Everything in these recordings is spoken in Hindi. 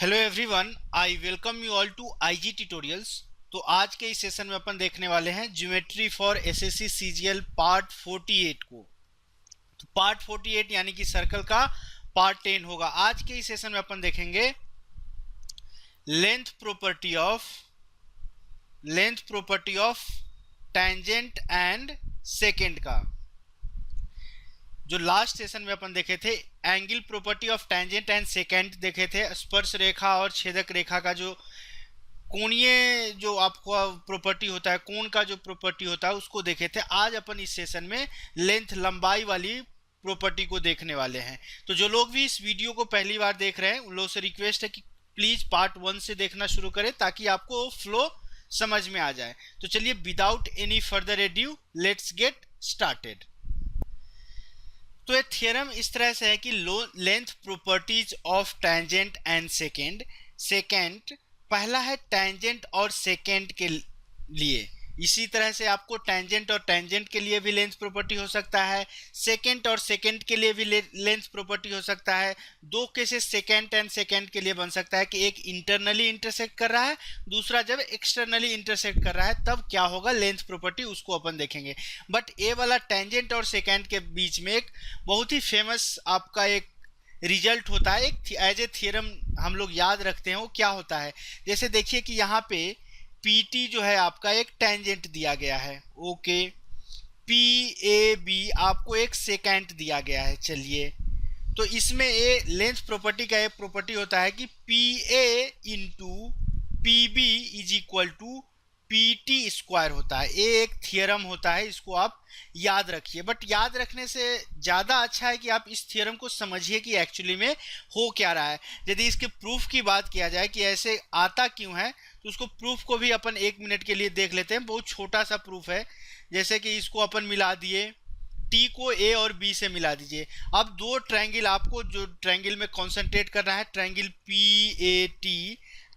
Hello everyone, I welcome you all to IG tutorials. तो आज के इस सेशन में अपन देखने वाले हैं geometry for SSC CGL part 48 को। तो पार्ट 48 यानी कि सर्कल का पार्ट 10 होगा। आज के इस सेशन में अपन देखेंगे length property of tangent and second का। जो लास्ट सेशन में अपन देखे थे angle property of tangent and second देखे थे, स्पर्श रेखा और छेदक रेखा का जो कोणीय जो आपको प्रॉपर्टी होता है, कोण का जो प्रॉपर्टी होता है उसको देखे थे। आज अपन इस सेशन में लेंथ लंबाई वाली प्रॉपर्टी को देखने वाले हैं। तो जो लोग भी इस वीडियो को पहली बार देख रहे हैं उन लोगों से रिक्वेस्ट है कि प्लीज पार्ट 1 से देखना शुरू करें ताकि आपको फ्लो समझ में आ जाए। तो चलिए without any further edu let's get started. तो ये थ्योरम इस तरह से है कि length properties of tangent and second पहला है टेंजेंट और सेकेंड के लिए। इसी तरह से आपको टेंजेंट और टेंजेंट के लिए भी लेंथ प्रॉपर्टी हो सकता है, सेकेंड और सेकेंड के लिए भी लेंथ प्रॉपर्टी हो सकता है। दो केसेस सेकेंड एंड सेकेंड के लिए बन सकता है कि एक इंटरनली इंटरसेक्ट कर रहा है, दूसरा जब एक्सटर्नली इंटरसेक्ट कर रहा है तब क्या होगा लेंथ प्रॉपर्टी, उसको अपन देखेंगे। बट ये वाला टेंजेंट और सेकेंड के बीच में एक बहुत ही फेमस आपका एक रिजल्ट होता है, एक एज ए थियरम हम लोग याद रखते हैं। वो क्या होता है, जैसे देखिए कि यहाँ पे PT जो है आपका एक टेंजेंट दिया गया है, ओके। PAB आपको एक सेकेंड दिया गया है। चलिए, तो इसमें ये लेंथ प्रॉपर्टी का एक प्रॉपर्टी होता है कि PA into PB is equal to PT square होता है। ये एक थियरम होता है, इसको आप याद रखिए। बट याद रखने से ज़्यादा अच्छा है कि आप इस थियरम को समझिए कि एक्चुअली में हो क्या रहा है। यदि इसके प्रूफ की बात किया जाए कि ऐसे आता क्यों है, तो उसको प्रूफ को भी अपन 1 मिनट के लिए देख लेते हैं। बहुत छोटा सा प्रूफ है, जैसे कि इसको अपन मिला दिए, T को A और B से मिला दीजिए। अब दो ट्रायंगल, आपको जो ट्रायंगल में कॉन्सेंट्रेट करना है, triangle PAT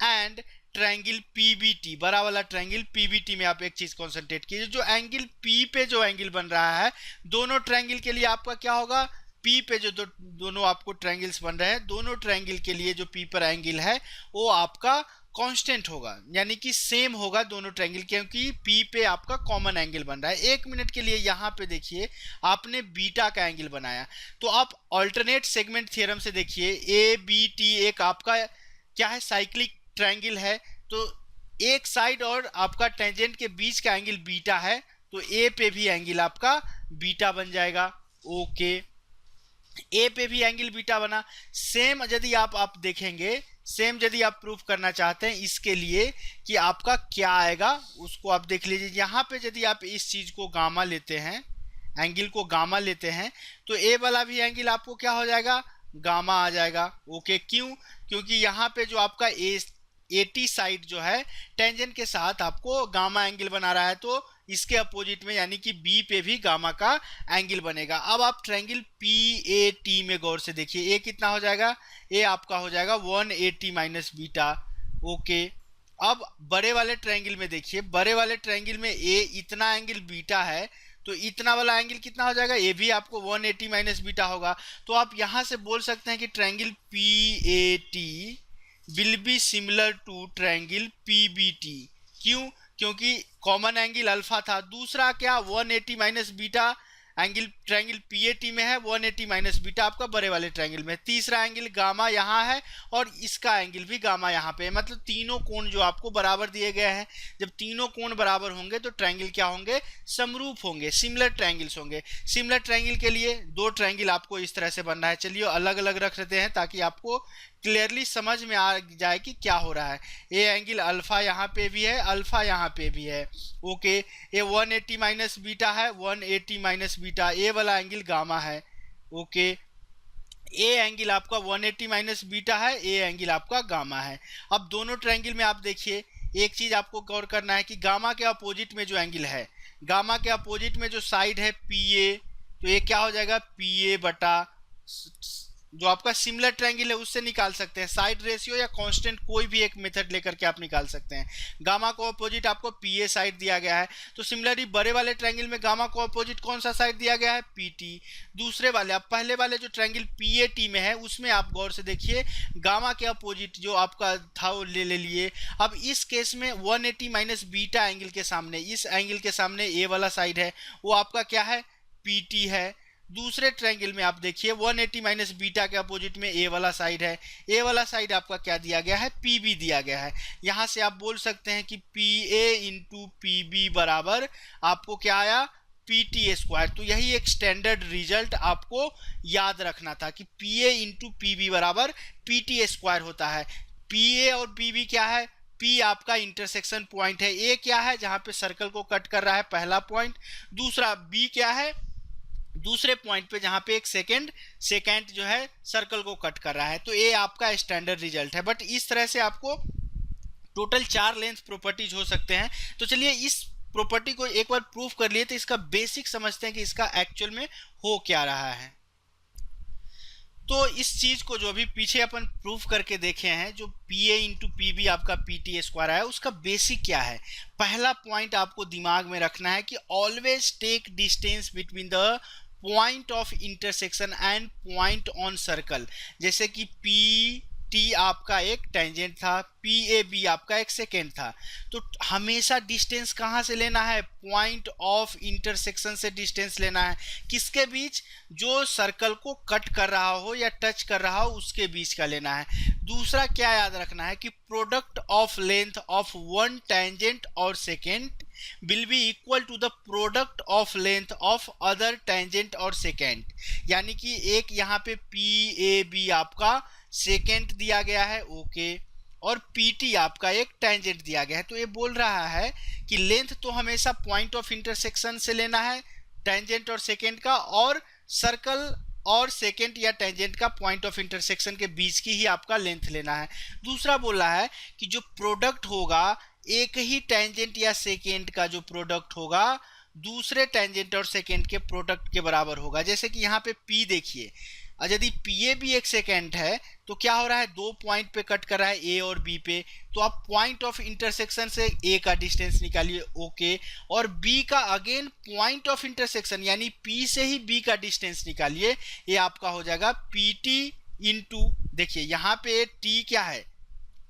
and triangle PBT, बड़ा वाला ट्रायंगल PBT में आप एक चीज कॉन्सेंट्रेट कीजिए। जो एंगल P पे जो एंगल बन रहा है, दोनों ट्रायंगल के लिए आपका क्या होगा, P पे जो दोनों आपको ट्रायंगल्स बन रहे हैं, दोनों ट्रायंगल के लिए जो P पर एंगल है वो आपका कांस्टेंट होगा, यानी कि सेम होगा दोनों ट्रायंगल, क्योंकि P पे आपका कॉमन एंगल बन रहा है। 1 मिनट के लिए यहाँ पे देखिए आपने बीटा का एंगल बनाया, तो आप अल्टरनेट सेगमेंट थ्योरम से देखिए ABT एक आपका क्या है, साइक्लिक ट्रायंगल है। तो एक साइड और आपका टेंजेंट के बीच का एंगल बीटा है, तो A पे भी एंगल आपका बीटा बन जाएगा, ओके। A पे भी एंगल बीटा बना। सेम यदि आप देखेंगे, सेम यदि आप प्रूफ करना चाहते हैं इसके लिए कि आपका क्या आएगा, उसको आप देख लीजिए। यहाँ पे यदि आप इस चीज को गामा लेते हैं, एंगल को गामा लेते हैं, तो A वाला भी एंगल आपको क्या हो जाएगा, गामा आ जाएगा, ओके। क्यों, क्योंकि यहाँ पे जो आपका AT साइड जो है टेंजेंट के साथ आपको गामा एंगल बना रहा है, तो इसके अपोजिट में यानी कि B पे भी गामा का एंगल बनेगा। अब आप ट्रायंगल PAT में गौर से देखिए, A कितना हो जाएगा, A आपका हो जाएगा 180 माइनस बीटा, ओके। अब बड़े वाले ट्रायंगल में देखिए, बड़े वाले ट्रायंगल में A इतना एंगल बीटा है, तो इतना वाला एंगल कितना हो जाएगा, ये भी आपको 180 माइनस बीटा होगा। तो आप यहां से बोल सकते हैं कि triangle PAT will be similar to triangle PBT। क्यों, क्योंकि कॉमन एंगल अल्फा था। दूसरा क्या, 180 minus beta angle triangle PAT में है, 180 माइनस बीटा आपका बड़े वाले ट्रायंगल में। तीसरा एंगल गामा यहाँ है और इसका एंगल भी गामा यहाँ पे है, मतलब तीनों कोण जो आपको बराबर दिए गए हैं। जब तीनों कोण बराबर होंगे तो ट्रायंगल क्या होंगे, समरूप होंगे, सिमिलर ट्रायंगल्स होंगे। सिमिलर ट्रायंगल के लिए दो ट्रायंगल आपको इस तरह से बनना है। चलिए अलग अलग रख लेते हैं ताकि आपको क्लियरली समझ में आ जाए कि क्या हो रहा है। ये एंगल अल्फा यहाँ पे भी है, अल्फा यहाँ पे भी है, ओके। ये 180 माइनस बीटा है, 180 माइनस बीटा, ये वाला एंगल गामा है, ओके। ए एंगल आपका 180 माइनस बीटा है, ए एंगल आपका गामा है। अब दोनों ट्रायंगल में आप देखिए, एक चीज आपको गौर करना है कि गामा के अपोजिट में जो एंगल है, गामा के अपोजिट में जो साइड है PA, तो ये क्या हो जाएगा, PA बटा जो आपका सिमिलर ट्रायंगल है उससे निकाल सकते हैं, साइड रेशियो या कांस्टेंट कोई भी एक मेथड लेकर के आप निकाल सकते हैं। गामा को अपोजिट आपको पीए साइड दिया गया है, तो सिमिलरली बड़े वाले ट्रायंगल में गामा को अपोजिट कौन सा साइड दिया गया है, पीटी। दूसरे वाले आप पहले वाले जो ट्रायंगल पीएटी में है उसमें आप गौर से देखिए गामा के अपोजिट जो आपका था वो ले लिए। अब इस केस में 180 माइनस बीटा एंगल के सामने, इस एंगल के सामने ए वाला साइड है वो आपका क्या है, पीटी है। दूसरे ट्रायंगल में आप देखिए 180 माइनस बीटा के अपोजिट में ए वाला साइड है, ए वाला साइड आपका क्या दिया गया है, पीबी दिया गया है। यहां से आप बोल सकते हैं कि P A into P B बराबर आपको क्या आया, पीटी स्क्वायर। तो यही एक स्टैंडर्ड रिजल्ट आपको याद रखना था कि P A into P B बराबर पीटी स्क्वायर होता है। पी ए और पी बी क्या है, पी आपका इंटरसेक्शन पॉइंट है, ए क्या है जहां पे सर्कल को कट कर रहा है पहला पॉइंट, दूसरा बी क्या है दूसरे पॉइंट पे जहां पे एक सेकेंड जो है सर्कल को कट कर रहा है। तो ये आपका स्टैंडर्ड रिजल्ट है। बट इस तरह से आपको टोटल 4 लेंथ प्रॉपर्टीज हो सकते हैं। तो चलिए इस प्रॉपर्टी को एक बार प्रूफ कर लिए तो इसका बेसिक समझते हैं कि इसका एक्चुअल में हो क्या रहा है। तो इस चीज को जो अभी पीछे अपन प्रूफ करके देखे हैं, जो P A into P B आपका पी टी स्क्वायर है, उसका बेसिक क्या है। पहला पॉइंट आपको दिमाग में रखना है कि always take distance between the point of intersection and point on circle. जैसे कि पी टी आपका एक टेंजेंट था, पी ए बी आपका एक सेकेंड था, तो हमेशा डिस्टेंस कहाँ से लेना है, पॉइंट ऑफ इंटरसेक्शन से डिस्टेंस लेना है। किसके बीच, जो सर्कल को कट कर रहा हो या टच कर रहा हो उसके बीच का लेना है। दूसरा क्या याद रखना है कि product of length of one tangent और second will be equal to the product of length of other tangent और secant। यानी कि एक यहाँ पे पी ए बी आपका सेकेंड दिया गया है, ओके, और पी टी आपका एक टेंजेंट दिया गया है। तो ये बोल रहा है कि लेंथ तो हमेशा पॉइंट ऑफ इंटरसेक्शन से लेना है टेंजेंट और सेकेंड का, और सर्कल और सेकेंड या टेंजेंट का पॉइंट ऑफ इंटरसेक्शन के बीच की ही आपका लेंथ लेना है। दूसरा बोल रहा है कि जो प्रोडक्ट होगा एक ही टेंजेंट या सेकेंड का जो प्रोडक्ट होगा दूसरे टेंजेंट और सेकेंड के प्रोडक्ट के बराबर होगा। जैसे कि यहाँ पे P देखिए, और यदि पी ए भी एक सेकेंड है तो क्या हो रहा है, दो पॉइंट पे कट कर रहा है ए और बी पे, तो आप पॉइंट ऑफ इंटरसेक्शन से ए का डिस्टेंस निकालिए, ओके, और बी का अगेन पॉइंट ऑफ इंटरसेक्शन यानी पी से ही बी का डिस्टेंस निकालिए, ये आपका हो जाएगा पी टी इंटू, देखिए यहाँ पे टी क्या है,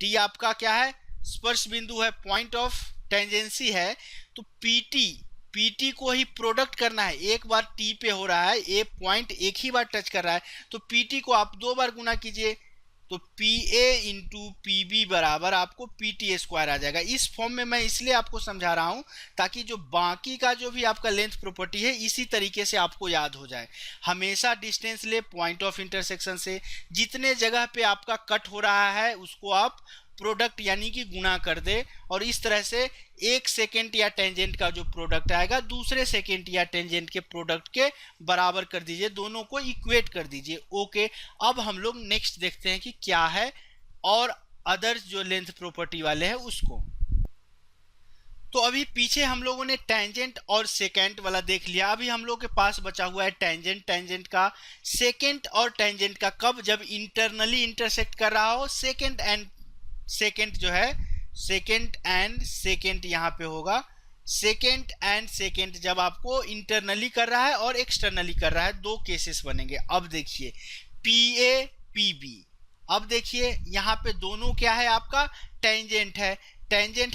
टी आपका क्या है, स्पर्श बिंदु है, पॉइंट ऑफ टेंजेंसी है, तो पीटी को ही प्रोडक्ट करना है। एक बार टी पे हो रहा है, ए पॉइंट एक ही बार टच कर रहा है, तो पीटी को आप दो बार गुना कीजिए, तो P A into P B बराबर आपको पी टी स्क्वायर आ जाएगा। इस फॉर्म में मैं इसलिए आपको समझा रहा हूं ताकि जो बाकी का जो भी आपका लेंथ प्रॉपर्टी है इसी तरीके से आपको याद हो जाए। हमेशा डिस्टेंस ले पॉइंट ऑफ इंटरसेक्शन से, जितने जगह पे आपका कट हो रहा है उसको आप प्रोडक्ट यानी कि गुना कर दे, और इस तरह से एक सेकेंड या टेंजेंट का जो प्रोडक्ट आएगा दूसरे सेकेंड या टेंजेंट के प्रोडक्ट के बराबर कर दीजिए, दोनों को इक्वेट कर दीजिए, ओके। अब हम लोग नेक्स्ट देखते हैं कि क्या है और अदर्स जो लेंथ प्रॉपर्टी वाले हैं उसको। तो अभी पीछे हम लोगों ने टेंजेंट और सेकेंट वाला देख लिया, अभी हम लोग के पास बचा हुआ है टेंजेंट का। सेकेंट और टेंजेंट का कब, जब इंटरनली इंटरसेक्ट कर रहा हो, सेकेंड जो है सेकेंड एंड सेकेंड यहाँ पे होगा, सेकेंड एंड सेकेंड जब आपको इंटरनली कर रहा है और एक्सटर्नली कर रहा है, दो केसेस बनेंगे। अब देखिए पी ए पी बी, अब देखिए यहाँ पे दोनों क्या है, आपका टेंजेंट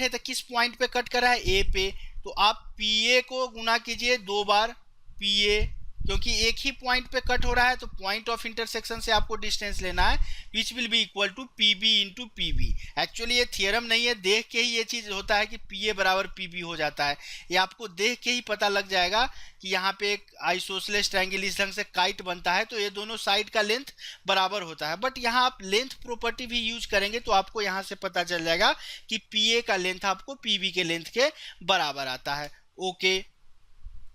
है तो किस पॉइंट पे कट कर रहा है, ए पे, तो आप पी ए को गुना कीजिए दो बार पी ए, क्योंकि एक ही पॉइंट पे कट हो रहा है तो पॉइंट ऑफ इंटरसेक्शन से आपको डिस्टेंस लेना है, which will be equal to P B into P B. Actually ये थियरम नहीं है, देख के ही ये चीज होता है कि पी ए बराबर पी बी हो जाता है। ये आपको देख के ही पता लग जाएगा कि यहाँ पे एक आइसोसेलेस ट्रायंगल इस ढंग से काइट बनता है तो ये दोनों साइड का लेंथ बराबर होता है। बट यहाँ आप लेंथ प्रॉपर्टी भी यूज करेंगे तो आपको यहाँ से पता चल जाएगा कि पी ए का लेंथ आपको पी बी के लेंथ के बराबर आता है, ओके।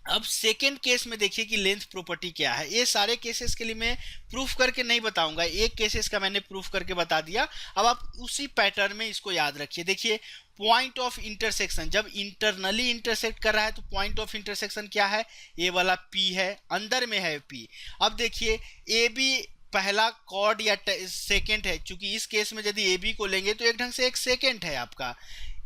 अब सेकेंड केस में देखिए कि लेंथ प्रॉपर्टी क्या है। ये सारे केसेस के लिए मैं प्रूफ करके नहीं बताऊंगा, एक केसेस का मैंने प्रूफ करके बता दिया। अब आप उसी पैटर्न में इसको याद रखिए। देखिए पॉइंट ऑफ इंटरसेक्शन जब इंटरनली इंटरसेक्ट कर रहा है तो पॉइंट ऑफ इंटरसेक्शन क्या है, ए वाला P है, अंदर में है P। अब देखिए ए बी पहला कॉर्ड या सेकेंड है, क्योंकि इस केस में यदि ए बी को लेंगे तो एक ढंग से एक सेकेंड है आपका,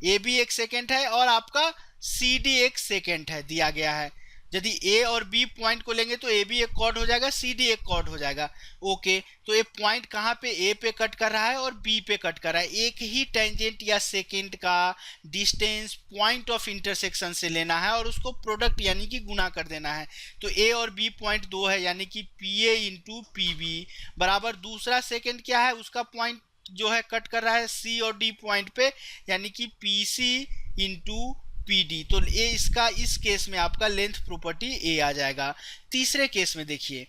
ए बी एक सेकेंड है और आपका सी डी एक सेकेंड है दिया गया है। यदि ए और बी पॉइंट को लेंगे तो ए बी एक कॉर्ड हो जाएगा, सी डी एक कॉर्ड हो जाएगा। ओके, तो ये पॉइंट कहाँ पे ए पे कट कर रहा है और बी पे कट कर रहा है। एक ही टेंजेंट या सेकेंड का डिस्टेंस पॉइंट ऑफ इंटरसेक्शन से लेना है और उसको प्रोडक्ट यानी कि गुना कर देना है। तो ए और बी पॉइंट दो है, यानी कि P A into P B बराबर दूसरा सेकेंड क्या है, उसका पॉइंट जो है कट कर रहा है सी और डी पॉइंट पे, यानी कि P C into P D. तो ये इसका इस केस में आपका लेंथ प्रॉपर्टी ए आ जाएगा। तीसरे केस में देखिए,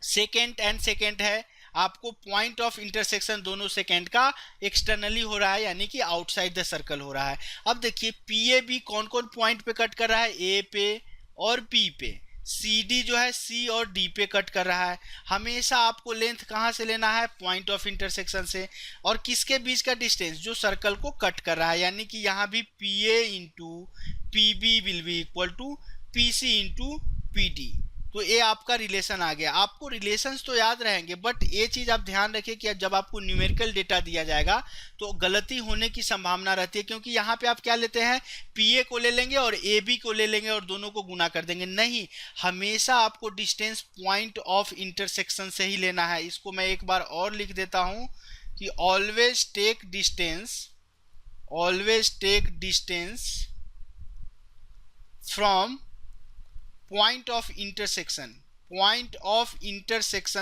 सेकेंड एंड सेकेंड है, आपको पॉइंट ऑफ इंटरसेक्शन दोनों सेकेंड का एक्सटर्नली हो रहा है, यानी कि आउटसाइड द सर्कल हो रहा है। अब देखिए पी ए बी कौन कौन पॉइंट पे कट कर रहा है, ए पे और बी पे। सी डी जो है सी और डी पे कट कर रहा है। हमेशा आपको लेंथ कहाँ से लेना है, पॉइंट ऑफ इंटरसेक्शन से। और किसके बीच का डिस्टेंस, जो सर्कल को कट कर रहा है, यानी कि यहाँ भी P A into P B will be equal to P C into P D. तो ये आपका रिलेशन आ गया। आपको रिलेशंस तो याद रहेंगे, बट ये चीज़ आप ध्यान रखिए कि जब आपको न्यूमेरिकल डेटा दिया जाएगा तो गलती होने की संभावना रहती है, क्योंकि यहाँ पे आप क्या लेते हैं, पी ए को ले लेंगे और ए बी को ले लेंगे और दोनों को गुना कर देंगे। नहीं, हमेशा आपको डिस्टेंस पॉइंट ऑफ इंटरसेक्शन से ही लेना है। इसको मैं एक बार और लिख देता हूँ कि always take distance from point of intersection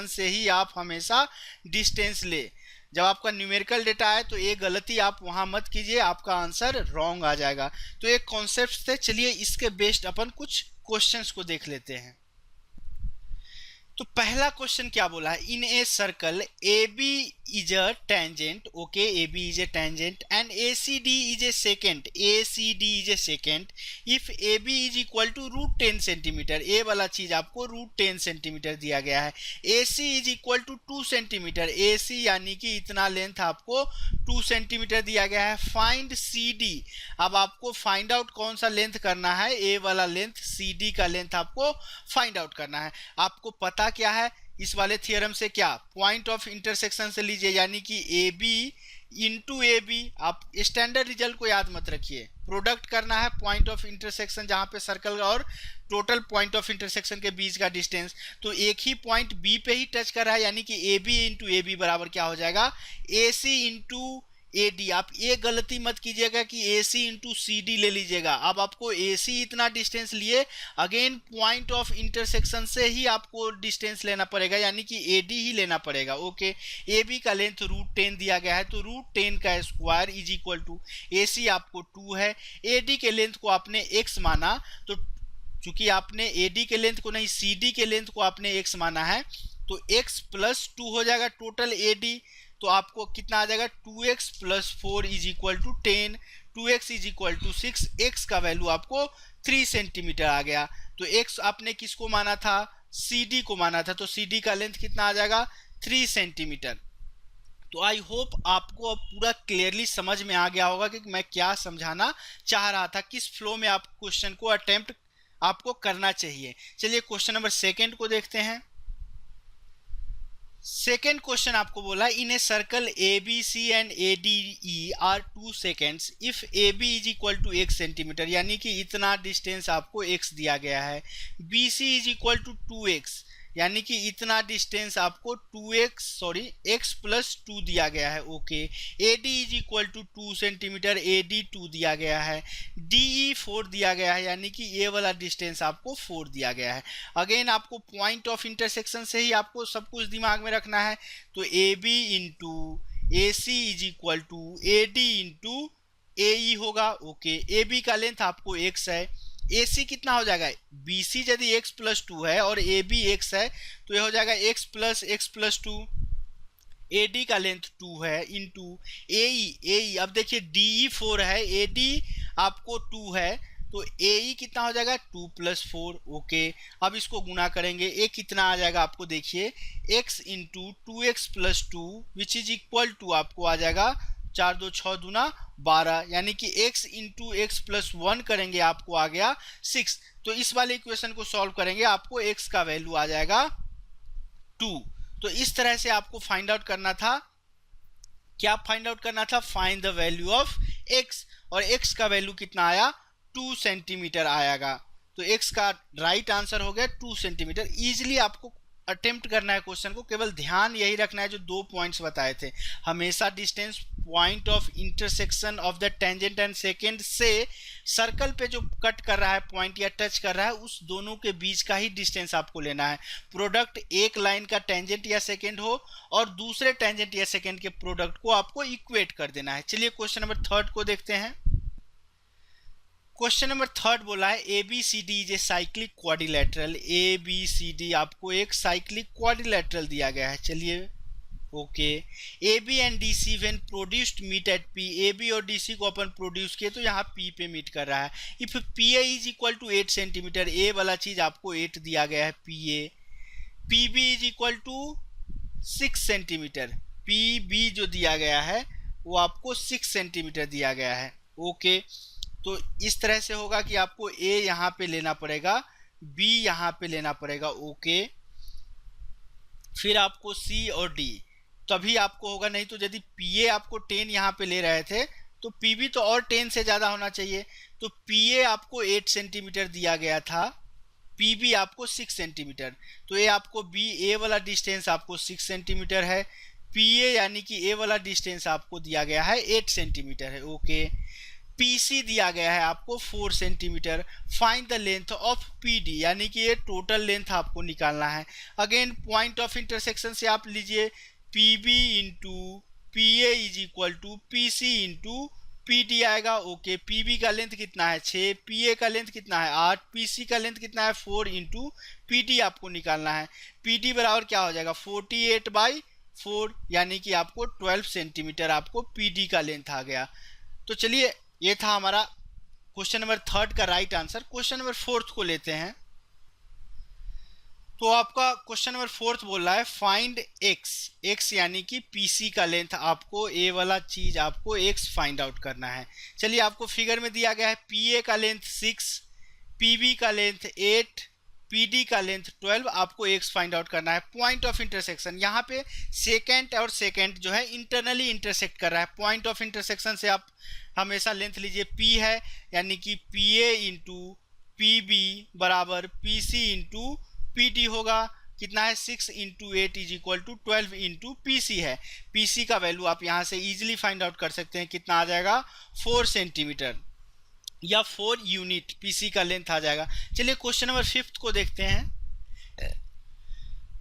से ही आप हमेशा डिस्टेंस ले। जब आपका न्यूमेरिकल डेटा है तो ये गलती आप वहां मत कीजिए, आपका आंसर रॉन्ग आ जाएगा। तो ये कॉन्सेप्ट थे। चलिए इसके बेस्ड अपन कुछ क्वेश्चंस को देख लेते हैं। तो पहला क्वेश्चन क्या बोला है, in a circle A B is a tangent, okay, A B is a tangent and A C D is a secant, if A B is equal to √10 centimetre. A वाला चीज आपको √10 सेंटीमीटर दिया गया है। A C is equal to 2 centimetre, A C यानी कि इतना लेंथ आपको 2 सेंटीमीटर दिया गया है। Find C D. अब आपको फाइंड आउट कौन सा लेंथ करना है, ए वाला लेंथ, सी डी का लेंथ आपको फाइंड आउट करना है। आपको पता क्या है इस वाले थ्योरम से, क्या पॉइंट ऑफ इंटरसेक्शन से लीजिए, यानी कि A B into A B. आप स्टैंडर्ड रिजल्ट को याद मत रखिए, प्रोडक्ट करना है पॉइंट ऑफ इंटरसेक्शन जहां पे सर्कल और टोटल पॉइंट ऑफ इंटरसेक्शन के बीच का डिस्टेंस। तो एक ही पॉइंट बी पे ही टच कर रहा है, यानी कि A B into A B बराबर क्या हो जाएगा, ए सी इंटू ए डी। आप ये गलती मत कीजिएगा कि ए सी इंटू सी डी ले लीजिएगा। अब आपको ए सी इतना डिस्टेंस लिए, अगेन पॉइंट ऑफ इंटरसेक्शन से ही आपको डिस्टेंस लेना पड़ेगा, यानी कि ए डी ही लेना पड़ेगा। ओके, ए बी का लेंथ √10 दिया गया है, तो √10 का स्क्वायर इज इक्वल टू, ए सी आपको 2 है, ए डी के लेंथ को आपने x माना, तो चूंकि आपने ए डी के लेंथ को नहीं सी डी के लेंथ को आपने x माना है, तो x + 2 हो जाएगा टोटल ए डी। तो आपको कितना आ जाएगा, 2x + 4 is equal to 10, 2x is equal to 6, x का वैल्यू आपको 3 सेंटीमीटर आ गया। तो x आपने किसको माना था, CD को माना था, तो CD का लेंथ कितना आ जाएगा, 3 सेंटीमीटर। तो आई होप आपको अब पूरा क्लियरली समझ में आ गया होगा कि मैं क्या समझाना चाह रहा था, किस फ्लो में आप क्वेश्चन को अटेम्प्ट आपको करना चाहिए। चलिए क्वेश्चन नंबर 2 को देखते हैं। सेकेंड क्वेश्चन आपको बोला, in a circle A B C and A D E are 2 secants if A B is equal to 1 centimetre, यानी कि इतना डिस्टेंस आपको x दिया गया है। B C is equal to 2x, यानी कि इतना डिस्टेंस आपको x + 2 दिया गया है। Okay, A D is equal to 2 centimetre, A D 2 दिया गया है। डी ई 4 दिया गया है, यानी कि ये वाला डिस्टेंस आपको 4 दिया गया है। अगेन आपको पॉइंट ऑफ इंटरसेक्शन से ही आपको सब कुछ दिमाग में रखना है। तो A B into A C is equal to A D into A E होगा। ओके, ए बी का लेंथ आपको x है, ए सी कितना हो जाएगा, बी सी यदि x + 2 है और ए बी x है तो ये हो जाएगा x + 2। ए डी का लेंथ 2 है इंटू ए ई। अब देखिए डी ई 4 है, ए डी आपको 2 है, तो ए ई कितना हो जाएगा, 2 + 4। ओके, अब इसको गुना करेंगे, ए कितना आ जाएगा आपको, देखिए x into 2x + 2 which is equal to आपको आ जाएगा 4 2 6 दूना 12, यानी कि x इंटू x + 1 करेंगे आपको आ गया 6। तो इस वाले इक्वेशन को सॉल्व करेंगे, आपको x का वैल्यू आ जाएगा 2। तो इस तरह से आपको फाइंड आउट करना था। क्या फाइंड आउट करना था? Find the value of x, और x का वैल्यू कितना आया? 2 सेंटीमीटर आएगा। तो x का राइट आंसर हो गया 2 सेंटीमीटर। इजिली आपको अटेम्प्ट करना है क्वेश्चन को, केवल ध्यान यही रखना है जो 2 पॉइंट्स बताए थे। हमेशा distance point of intersection of the tangent and second से सर्कल पे जो कट कर रहा है पॉइंट या टच कर रहा है उस दोनों के बीच का ही डिस्टेंस आपको लेना है। प्रोडक्ट एक लाइन का टेंजेंट या सेकेंड हो और दूसरे टेंजेंट या सेकेंड के प्रोडक्ट को आपको इक्वेट कर देना है। चलिए क्वेश्चन नंबर 3 को देखते हैं। क्वेश्चन नंबर 3 बोला है ABCD is a cyclic quadrilateral. ABCD आपको एक साइक्लिक क्वाड्रिलेटरल दिया गया है। चलिए okay, AB and DC when produced meet at P। AB और DC को अपन प्रोड्यूस किए तो यहाँ P पे मीट कर रहा है। If PA is equal to 8 centimetre, A वाला चीज आपको 8 दिया गया है PA। PB is equal to 6 centimetre, PB जो दिया गया है वो आपको 6 सेंटीमीटर दिया गया है। ओके, तो इस तरह से होगा कि आपको A यहाँ पे लेना पड़ेगा, B यहाँ पे लेना पड़ेगा। ओके, फिर आपको C और D, तभी आपको होगा। नहीं तो यदि PA आपको 10 यहाँ पे ले रहे थे तो PB तो और 10 से ज़्यादा होना चाहिए। तो PA आपको 8 सेंटीमीटर दिया गया था, PB आपको 6 सेंटीमीटर। तो ये आपको A वाला डिस्टेंस आपको 6 सेंटीमीटर है, PA यानी कि A वाला डिस्टेंस आपको दिया गया है 8 सेंटीमीटर है। ओके, PC दिया गया है आपको 4 centimetre. Find the length of PD, यानी कि ये टोटल लेंथ आपको निकालना है। अगेन पॉइंट ऑफ इंटरसेक्शन से आप लीजिए PB into PA is equal to PC into PD आएगा। ओके, PB का लेंथ कितना है 6, PA का लेंथ कितना है 8, PC का लेंथ कितना है 4 इंटू PD आपको निकालना है। PD बराबर क्या हो जाएगा 48/4, यानी कि आपको 12 सेंटीमीटर आपको PD का लेंथ आ गया। तो चलिए ये था हमारा क्वेश्चन नंबर 3 का राइट आंसर। क्वेश्चन नंबर 4 को लेते हैं। तो आपका क्वेश्चन नंबर 4 बोल रहा है फाइंड x यानी कि PC का लेंथ, आपको A वाला चीज आपको x फाइंड आउट करना है। चलिए आपको फिगर में दिया गया है PA का लेंथ 6, PB का लेंथ 8, PD का लेंथ 12, आपको x फाइंड आउट करना है। पॉइंट ऑफ इंटरसेक्शन, यहाँ पे सेकेंड और सेकेंड जो है इंटरनली इंटरसेक्ट कर रहा है। पॉइंट ऑफ इंटरसेक्शन से आप हमेशा लेंथ लीजिए P है, यानी कि PA इंटू PB बराबर PC इंटू PD होगा। कितना है 6 into 8 is equal to 12 into PC है। PC का वैल्यू आप यहाँ से इजीली फाइंड आउट कर सकते हैं, कितना आ जाएगा 4 सेंटीमीटर या 4 यूनिट PC का लेंथ आ जाएगा। चलिए क्वेश्चन नंबर 5 को देखते हैं।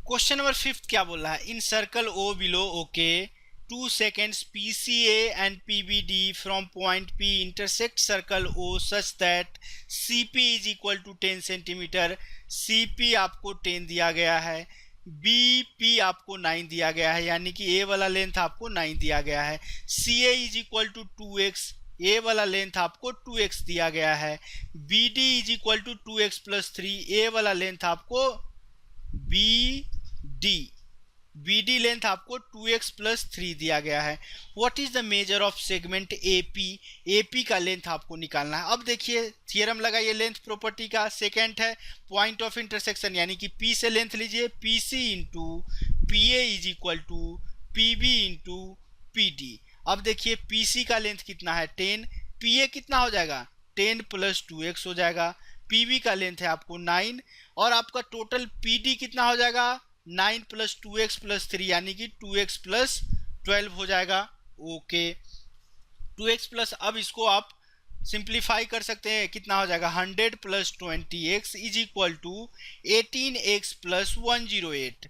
क्वेश्चन नंबर 5 क्या बोल रहा है? In circle O below okay 2 seconds PCA and PBD from point P intersect circle O such that CP is equal to 10 centimetre. CP आपको 10 दिया गया है, BP आपको 9 दिया गया है, यानी कि A वाला लेंथ आपको 9 दिया गया है। CA is equal to 2x, A वाला लेंथ आपको 2x दिया गया है। BD is equal to 2x plus 3, A वाला लेंथ आपको BD लेंथ आपको 2x plus 3 दिया गया है। What is the measure of segment AP का लेंथ आपको निकालना है। अब देखिए थियरम लगाइए लेंथ प्रॉपर्टी का। सेकेंड है पॉइंट ऑफ इंटरसेक्शन, यानी कि P से लेंथ लीजिए, PC into PA is equal to PB into PD। अब देखिए PC का लेंथ कितना है 10, PA कितना हो जाएगा 10 plus 2x हो जाएगा। PB का लेंथ है आपको 9 और आपका टोटल PD कितना हो जाएगा 9 plus 2x plus 3, यानी कि 2x plus 12 हो जाएगा। ओके, 2x प्लस, अब इसको आप सिंप्लीफाई कर सकते हैं, कितना हो जाएगा 100 plus 20x is equal to 18x plus 108।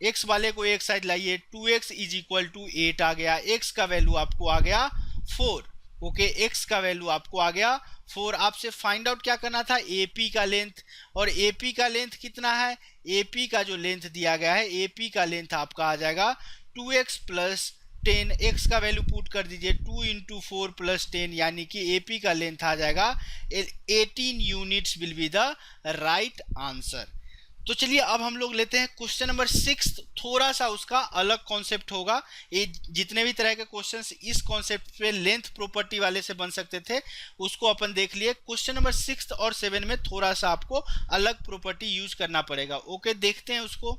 x वाले को एक साइड लाइए, 2x इज इक्वल टू 8 आ गया। x का वैल्यू आपको आ गया 4। ओके, x का वैल्यू आपको आ गया 4। आपसे फाइंड आउट क्या करना था AP का लेंथ, और AP का लेंथ कितना है, AP का जो लेंथ दिया गया है AP का लेंथ आपका आ जाएगा 2x plus 10, x का वैल्यू पुट कर दीजिए 2 इंटू 4 प्लस 10, यानी कि AP का लेंथ आ जाएगा 18 units will be the right answer. तो चलिए अब हम लोग लेते हैं क्वेश्चन नंबर 6। थोड़ा सा उसका अलग कॉन्सेप्ट होगा। ये जितने भी तरह के क्वेश्चंस इस कॉन्सेप्ट पे लेंथ प्रॉपर्टी वाले से बन सकते थे उसको अपन देख लिए। क्वेश्चन नंबर 6 और 7 में थोड़ा सा आपको अलग प्रॉपर्टी यूज करना पड़ेगा। ओके, देखते हैं उसको।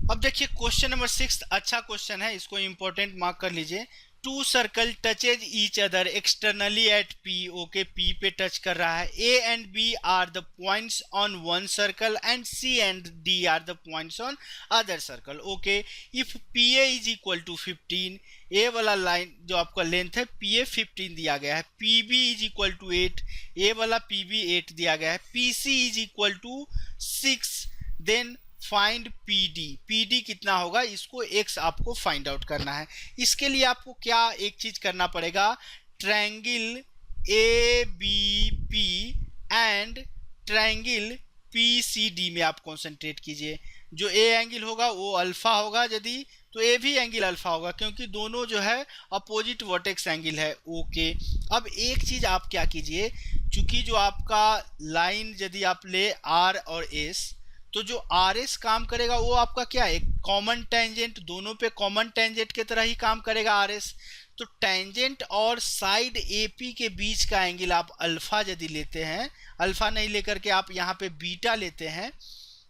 अब देखिए क्वेश्चन नंबर 6 अच्छा क्वेश्चन है, इसको इंपॉर्टेंट मार्क कर लीजिए। Two circle touches each other externally at P, okay P पे टच कर रहा है। A and B are the points on one circle and C and D are the points on other circle, okay. If P A is equal to 15, A वाला लाइन जो आपका लेंथ है पी ए 15 दिया गया है। P B is equal to 8, A वाला पी बी 8 दिया गया है। P C is equal to 6, then find PD. PD कितना होगा, इसको एक्स आपको फाइंड आउट करना है। इसके लिए आपको क्या एक चीज करना पड़ेगा, triangle A B P and triangle P C D में आप कंसंट्रेट कीजिए। जो ए एंगल होगा वो अल्फा होगा, यदि तो ए भी एंगल अल्फा होगा, क्योंकि दोनों जो है अपोजिट वर्टेक्स एंगल है, ओके। अब एक चीज आप क्या कीजिए, चूंकि जो आपका लाइन यदि आप ले आर और एस, तो जो आर एस काम करेगा वो आपका क्या है, कॉमन टेंजेंट, दोनों पे कॉमन टेंजेंट की तरह ही काम करेगा आर एस। तो टेंजेंट और साइड ए पी के बीच का एंगल आप अल्फा यदि लेते हैं, अल्फा नहीं लेकर के आप यहाँ पे बीटा लेते हैं,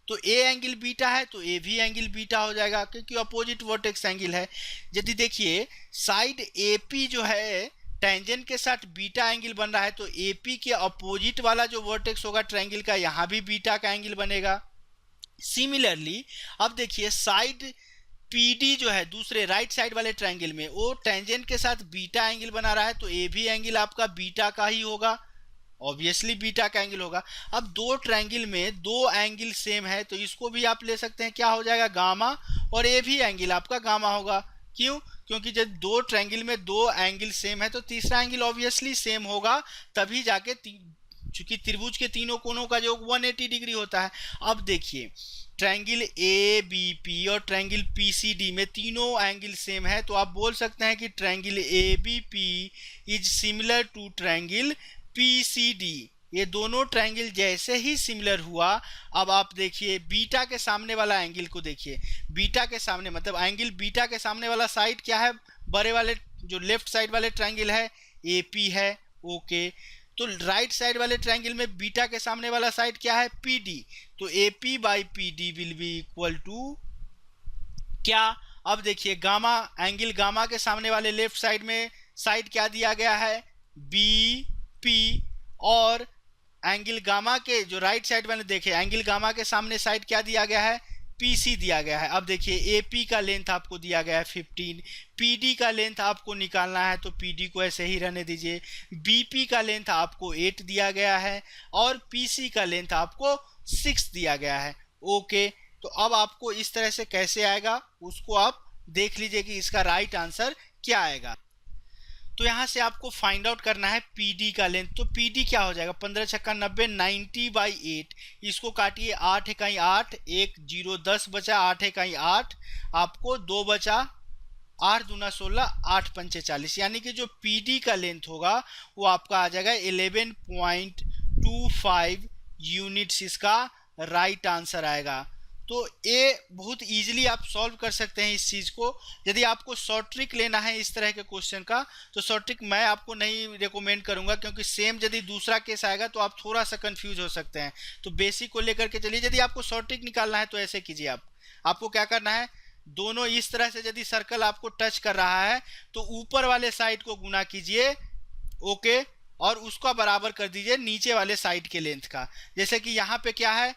तो ए एंगल बीटा है तो ए भी एंगल बीटा हो जाएगा, क्योंकि अपोजिट वर्टेक्स एंगल है। यदि देखिए साइड ए पी जो है टेंजेंट के साथ बीटा एंगल बन रहा है, तो ए पी के अपोजिट वाला जो वर्टेक्स होगा ट्रायंगल का, यहाँ भी बीटा का एंगल बनेगा। सिमिलरली अब देखिए साइड पीडी जो है दूसरे राइट साइड वाले ट्रायंगल में, वो टेंजेंट के साथ बीटा एंगल बना रहा है, तो ए भी एंगल आपका बीटा का ही होगा, ऑब्वियसली बीटा का एंगल होगा। अब दो ट्रायंगल में दो एंगल सेम है, तो इसको भी आप ले सकते हैं, क्या हो जाएगा, गामा, और ए भी एंगल आपका गामा होगा। क्यों, क्योंकि जब दो ट्रायंगल में दो एंगल सेम है तो तीसरा एंगल ऑब्वियसली सेम होगा, तभी जाके चूंकि त्रिभुज के तीनों कोनों का जो 180 डिग्री होता है। अब देखिए ट्रायंगल ए बी पी और ट्रायंगल पी सी डी में तीनों एंगल सेम है, तो आप बोल सकते हैं कि triangle A B P is similar to triangle P C D. ये दोनों ट्रायंगल जैसे ही सिमिलर हुआ, अब आप देखिए बीटा के सामने वाला एंगल को देखिए, बीटा के सामने मतलब एंगल बीटा के सामने वाला साइड क्या है, बड़े वाले जो लेफ्ट साइड वाले ट्रायंगल है ए पी है, ओके। तो राइट साइड वाले ट्रायंगल में बीटा के सामने वाला साइड क्या है, पी डी, तो A P by P D will be equal to क्या, अब देखिए गामा, एंगल गामा के सामने वाले लेफ्ट साइड में साइड क्या दिया गया है, बी पी, और एंगल गामा के जो राइट साइड वाले देखिए एंगल गामा के सामने साइड क्या दिया गया है, पीसी दिया गया है। अब देखिए एपी का लेंथ आपको दिया गया है 15, पीडी का लेंथ आपको निकालना है तो पीडी को ऐसे ही रहने दीजिए, बीपी का लेंथ आपको 8 दिया गया है और पीसी का लेंथ आपको 6 दिया गया है, ओके। तो अब आपको इस तरह से कैसे आएगा उसको आप देख लीजिए कि इसका राइट आंसर क्या आएगा। तो यहाँ से आपको फाइंड आउट करना है पीडी का लेंथ, तो पीडी क्या हो जाएगा, 15 छक्का 90, 90 बाई 8, इसको काटिए, 8 इकाई 8, 1 0 10 बचा, 8 इकाई 8, आपको 2 बचा, 8 दूना 16, 8 पंचे 40, यानी कि जो पीडी का लेंथ होगा वो आपका आ जाएगा 11.25 यूनिट्स, इसका राइट आंसर आएगा। तो ये बहुत इजीली आप सॉल्व कर सकते हैं इस चीज़ को। यदि आपको शॉर्ट ट्रिक लेना है इस तरह के क्वेश्चन का, तो शॉर्ट ट्रिक मैं आपको नहीं रिकमेंड करूंगा, क्योंकि सेम यदि दूसरा केस आएगा तो आप थोड़ा सा कंफ्यूज हो सकते हैं। तो बेसिक को लेकर के चलिए, यदि आपको शॉर्ट ट्रिक निकालना है तो ऐसे कीजिए, आपको क्या करना है, दोनों इस तरह से यदि सर्कल आपको टच कर रहा है तो ऊपर वाले साइड को गुना कीजिए, ओके, और उसका बराबर कर दीजिए नीचे वाले साइड के लेंथ का। जैसे कि यहाँ पे क्या है,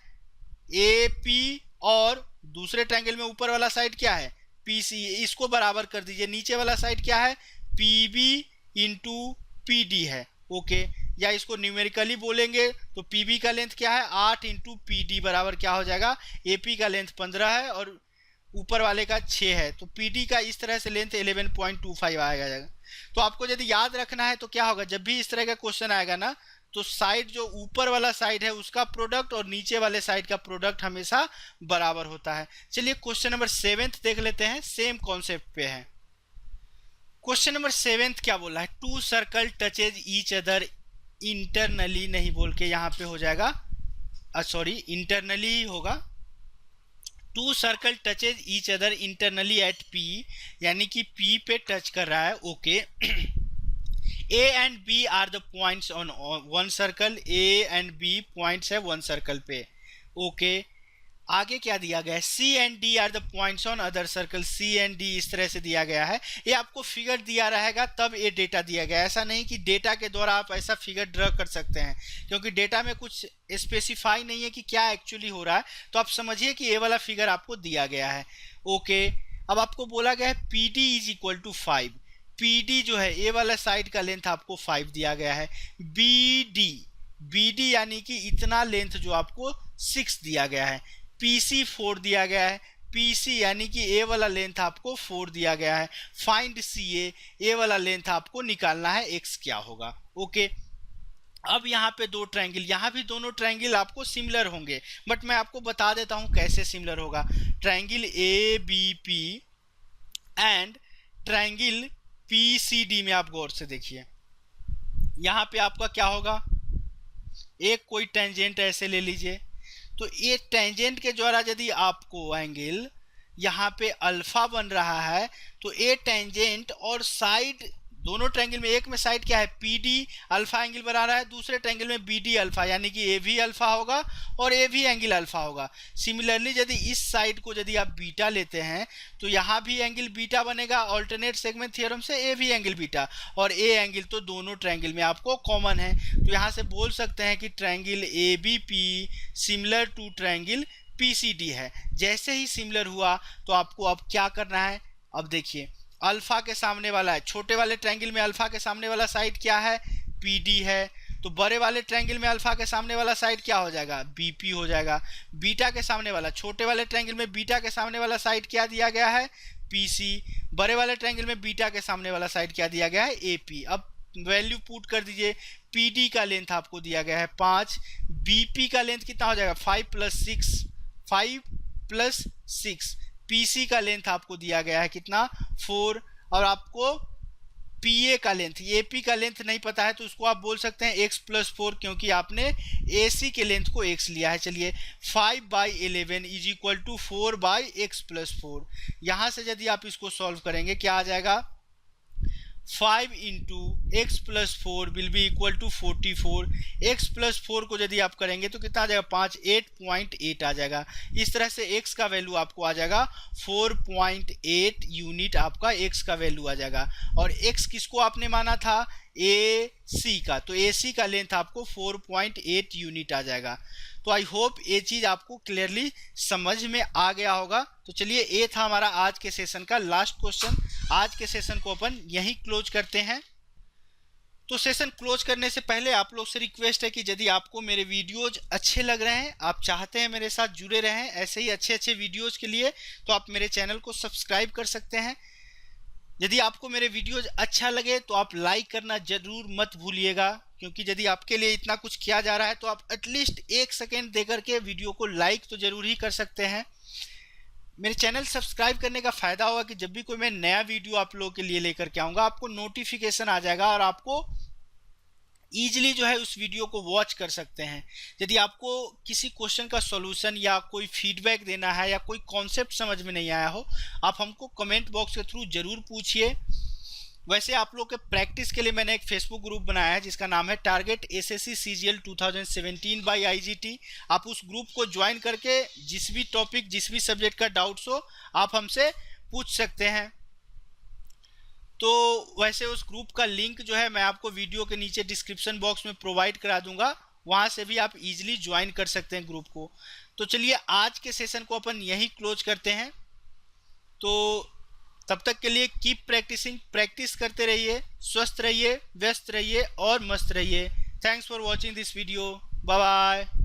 ए पी, और दूसरे ट्रायंगल में ऊपर वाला साइड क्या है, पी सी, इसको बराबर कर दीजिए, नीचे वाला साइड क्या है, P B into P D है, ओके। या इसको न्यूमेरिकली बोलेंगे तो पी बी का लेंथ क्या है, 8 इंटू पी डी बराबर क्या हो जाएगा, ए पी का लेंथ 15 है और ऊपर वाले का 6 है, तो पी डी का इस तरह से लेंथ 11.25 आएगा। तो आपको यदि याद रखना है तो क्या होगा, जब भी इस तरह का क्वेश्चन आएगा ना, तो साइड जो ऊपर वाला साइड है उसका प्रोडक्ट और नीचे वाले साइड का प्रोडक्ट हमेशा बराबर होता है। चलिए क्वेश्चन नंबर 7 देख लेते हैं, सेम कॉन्सेप्ट पे है। क्वेश्चन नंबर 7 क्या बोला है, two circle touches each other internally, नहीं बोल के यहाँ पे हो जाएगा, सॉरी इंटरनली ही होगा, two circle touches each other internally at P, यानी कि पी पे टच कर रहा है, okay. A and B are the points on one circle, A and B points है one circle पे, ओके। आगे क्या दिया गया है, C and D are the points on other circle, C and D इस तरह से दिया गया है। ये आपको फिगर दिया रहेगा तब ये डेटा दिया गया है, ऐसा नहीं कि डेटा के द्वारा आप ऐसा फिगर ड्रॉ कर सकते हैं, क्योंकि डेटा में कुछ स्पेसिफाई नहीं है कि क्या एक्चुअली हो रहा है। तो आप समझिए कि ये वाला फिगर आपको दिया गया है। ओके, अब आपको बोला गया है P D is equal to 5। P D जो है ये वाला साइड का लेंथ आपको 5 दिया गया है। बी डी यानी कि इतना लेंथ जो आपको 6 दिया गया है। PC 4 दिया गया है। PC यानी कि ए वाला लेंथ आपको 4 दिया गया है। फाइंड CA, ए वाला लेंथ आपको निकालना है, x क्या होगा। ओके, अब यहाँ पे दो ट्रायंगल, यहाँ भी दोनों ट्रायंगल आपको सिमिलर होंगे, बट मैं आपको बता देता हूँ कैसे सिमिलर होगा। Triangle ABP and triangle PCD में आप गौर से देखिए, यहाँ पे आपका क्या होगा, एक कोई टेंजेंट ऐसे ले लीजिए, तो ये टेंजेंट के द्वारा यदि आपको एंगल यहाँ पे अल्फा बन रहा है, तो ये टेंजेंट और साइड दोनों ट्रायंगल में, एक में साइड क्या है PD अल्फा एंगल बना रहा है, दूसरे ट्रायंगल में BD अल्फा, यानी कि ए भी अल्फा होगा और ए भी एंगल अल्फा होगा। सिमिलरली यदि इस साइड को यदि आप बीटा लेते हैं तो यहाँ भी एंगल बीटा बनेगा, अल्टरनेट सेगमेंट थ्योरम से ए भी एंगल बीटा, और ए एंगल तो दोनों ट्रायंगल में आपको कॉमन है। तो यहाँ से बोल सकते हैं कि triangle ABP similar to triangle PCD है। जैसे ही सिमिलर हुआ तो आपको अब क्या करना है, अब देखिए अल्फा के सामने वाला है, छोटे वाले ट्रायंगल में अल्फा के सामने वाला साइड क्या है, PD है, तो बड़े वाले ट्रायंगल में अल्फा के सामने वाला साइड क्या हो जाएगा, BP हो जाएगा। बीटा के सामने वाला, छोटे वाले ट्रायंगल में बीटा के सामने वाला साइड क्या दिया गया है, PC। बड़े वाले ट्रायंगल में बीटा के सामने वाला साइड क्या दिया गया है, AP। अब वैल्यू पुट कर दीजिए, PD का लेंथ आपको दिया गया है 5, BP का लेंथ कितना हो जाएगा 5 प्लस 6, PC का लेंथ आपको दिया गया है कितना 4, और आपको PA का लेंथ, AP का लेंथ नहीं पता है तो उसको आप बोल सकते हैं x प्लस 4, क्योंकि आपने AC के लेंथ को x लिया है। चलिए 5/11 is equal to 4/x plus 4। यहाँ से यदि आप इसको सॉल्व करेंगे क्या आ जाएगा, 5 into X plus 4 will be equal to 44। X plus 4 को यदि आप करेंगे तो कितना आ जाएगा 5, 8.8 आ जाएगा। इस तरह से x का वैल्यू आपको आ जाएगा 4.8 यूनिट, आपका x का वैल्यू आ जाएगा। और x किसको आपने माना था, AC का, तो AC का लेंथ आपको 4.8 यूनिट आ जाएगा। तो आई होप ये चीज़ आपको क्लियरली समझ में आ गया होगा। तो चलिए ये था हमारा आज के सेशन का लास्ट क्वेश्चन। आज के सेशन को अपन यहीं क्लोज करते हैं। तो सेशन क्लोज करने से पहले आप लोग से रिक्वेस्ट है कि यदि आपको मेरे वीडियोज अच्छे लग रहे हैं, आप चाहते हैं मेरे साथ जुड़े रहें ऐसे ही अच्छे अच्छे वीडियोज के लिए, तो आप मेरे चैनल को सब्सक्राइब कर सकते हैं। यदि आपको मेरे वीडियोज अच्छा लगे तो आप लाइक करना जरूर मत भूलिएगा, क्योंकि यदि आपके लिए इतना कुछ किया जा रहा है तो आप एटलीस्ट 1 सेकेंड देकर के वीडियो को लाइक तो जरूर ही कर सकते हैं। मेरे चैनल सब्सक्राइब करने का फ़ायदा होगा कि जब भी कोई मैं नया वीडियो आप लोगों के लिए लेकर के आऊँगा आपको नोटिफिकेशन आ जाएगा और आपको ईजिली जो है उस वीडियो को वॉच कर सकते हैं। यदि आपको किसी क्वेश्चन का सॉल्यूशन या कोई फीडबैक देना है या कोई कॉन्सेप्ट समझ में नहीं आया हो, आप हमको कमेंट बॉक्स के थ्रू ज़रूर पूछिए। वैसे आप लोग के प्रैक्टिस के लिए मैंने एक फेसबुक ग्रुप बनाया है जिसका नाम है target SSC CGL 2017 by IGT। आप उस ग्रुप को ज्वाइन करके जिस भी टॉपिक, जिस भी सब्जेक्ट का डाउट्स हो आप हमसे पूछ सकते हैं। तो वैसे उस ग्रुप का लिंक जो है मैं आपको वीडियो के नीचे डिस्क्रिप्शन बॉक्स में प्रोवाइड करा दूंगा, वहाँ से भी आप इजीली ज्वाइन कर सकते हैं ग्रुप को। तो चलिए आज के सेशन को अपन यहीं क्लोज करते हैं। तो तब तक के लिए कीप प्रैक्टिसिंग, प्रैक्टिस करते रहिए, स्वस्थ रहिए, व्यस्त रहिए और मस्त रहिए। Thanks for watching this video. Bye bye.